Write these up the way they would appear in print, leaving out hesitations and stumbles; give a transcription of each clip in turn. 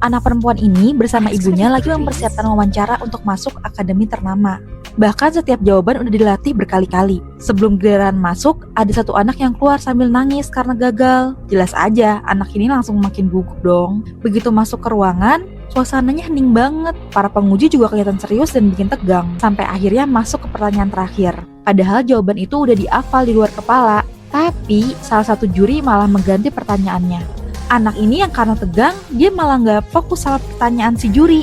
Anak perempuan ini bersama ibunya lagi mempersiapkan wawancara untuk masuk akademi ternama. Bahkan setiap jawaban udah dilatih berkali-kali. Sebelum giliran masuk, ada satu anak yang keluar sambil nangis karena gagal. Jelas aja, anak ini langsung makin gugup dong. Begitu masuk ke ruangan, suasananya hening banget. Para penguji juga kelihatan serius dan bikin tegang. Sampai akhirnya masuk ke pertanyaan terakhir. Padahal jawaban itu udah dihafal di luar kepala. Tapi salah satu juri malah mengganti pertanyaannya. Anak ini yang karena tegang, dia malah nggak fokus sama pertanyaan si juri.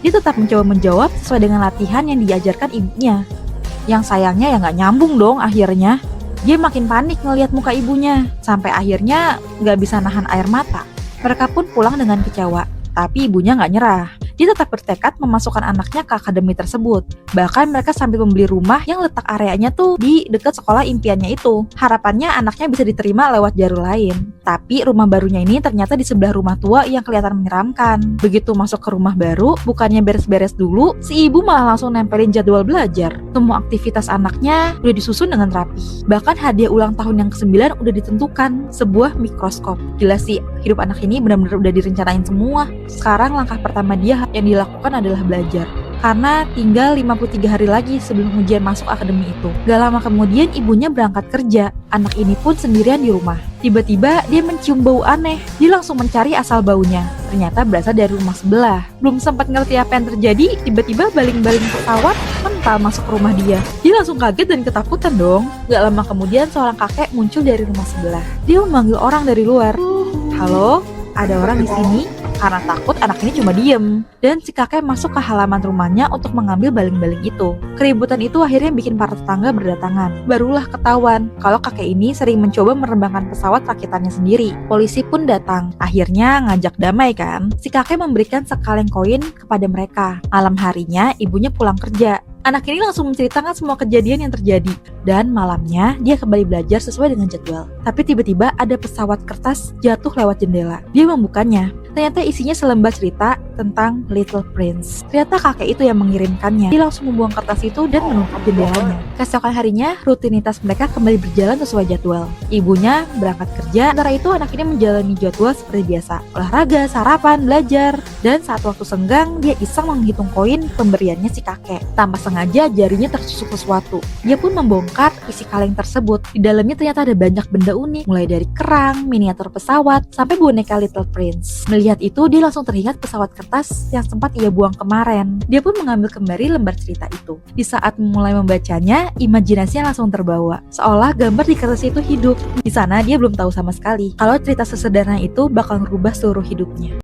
Dia tetap mencoba menjawab sesuai dengan latihan yang diajarkan ibunya. Yang sayangnya ya nggak nyambung dong akhirnya. Dia makin panik ngelihat muka ibunya, sampai akhirnya nggak bisa nahan air mata. Mereka pun pulang dengan kecewa, tapi ibunya nggak nyerah. Dia tetap bertekad memasukkan anaknya ke akademi tersebut. Bahkan mereka sambil membeli rumah yang letak areanya tuh di dekat sekolah impiannya itu. Harapannya anaknya bisa diterima lewat jalur lain. Tapi rumah barunya ini ternyata di sebelah rumah tua yang kelihatan menyeramkan. Begitu masuk ke rumah baru, bukannya beres-beres dulu, si ibu malah langsung nempelin jadwal belajar. Semua aktivitas anaknya udah disusun dengan rapi. Bahkan hadiah ulang tahun yang ke-9 udah ditentukan, sebuah mikroskop. Jelas sih, hidup anak ini benar-benar udah direncanain semua. Sekarang langkah pertama dia yang dilakukan adalah belajar. Karena tinggal 53 hari lagi sebelum ujian masuk akademi itu. Gak lama kemudian ibunya berangkat kerja. Anak ini pun sendirian di rumah. Tiba-tiba dia mencium bau aneh. Dia langsung mencari asal baunya. Ternyata berasal dari rumah sebelah. Belum sempat ngerti apa yang terjadi, tiba-tiba baling-baling pesawat mental masuk ke rumah dia. Dia langsung kaget dan ketakutan dong. Gak lama kemudian seorang kakek muncul dari rumah sebelah. Dia memanggil orang dari luar. Halo, ada orang di sini? Karena takut anak ini cuma diem. Dan si kakek masuk ke halaman rumahnya untuk mengambil baling-baling itu. Keributan itu akhirnya bikin para tetangga berdatangan. Barulah ketahuan kalau kakek ini sering mencoba menerbangkan pesawat rakitannya sendiri. Polisi pun datang. Akhirnya ngajak damai kan. Si kakek memberikan sekaleng koin kepada mereka. Malam harinya ibunya pulang kerja. Anak ini langsung menceritakan semua kejadian yang terjadi. Dan malamnya dia kembali belajar sesuai dengan jadwal. Tapi tiba-tiba ada pesawat kertas jatuh lewat jendela. Dia membukanya. Ternyata isinya selembar cerita tentang Little Prince. Ternyata kakek itu yang mengirimkannya. Dia langsung membuang kertas itu dan menutup jendelanya. Keesokan harinya, rutinitas mereka kembali berjalan sesuai jadwal. Ibunya berangkat kerja, sementara itu anak ini menjalani jadwal seperti biasa. Olahraga, sarapan, belajar. Dan saat waktu senggang, dia iseng menghitung koin pemberiannya si kakek. Tanpa sengaja jarinya tertusuk sesuatu. Dia pun membongkar isi kaleng tersebut. Di dalamnya ternyata ada banyak benda unik, mulai dari kerang, miniatur pesawat, sampai boneka Little Prince. Melihat itu, dia langsung teringat pesawat kertas yang sempat ia buang kemarin. Dia pun mengambil kembali lembar cerita itu. Di saat mulai membacanya, imajinasinya langsung terbawa. Seolah gambar di kertas itu hidup. Di sana dia belum tahu sama sekali kalau cerita sesederhana itu bakal merubah seluruh hidupnya.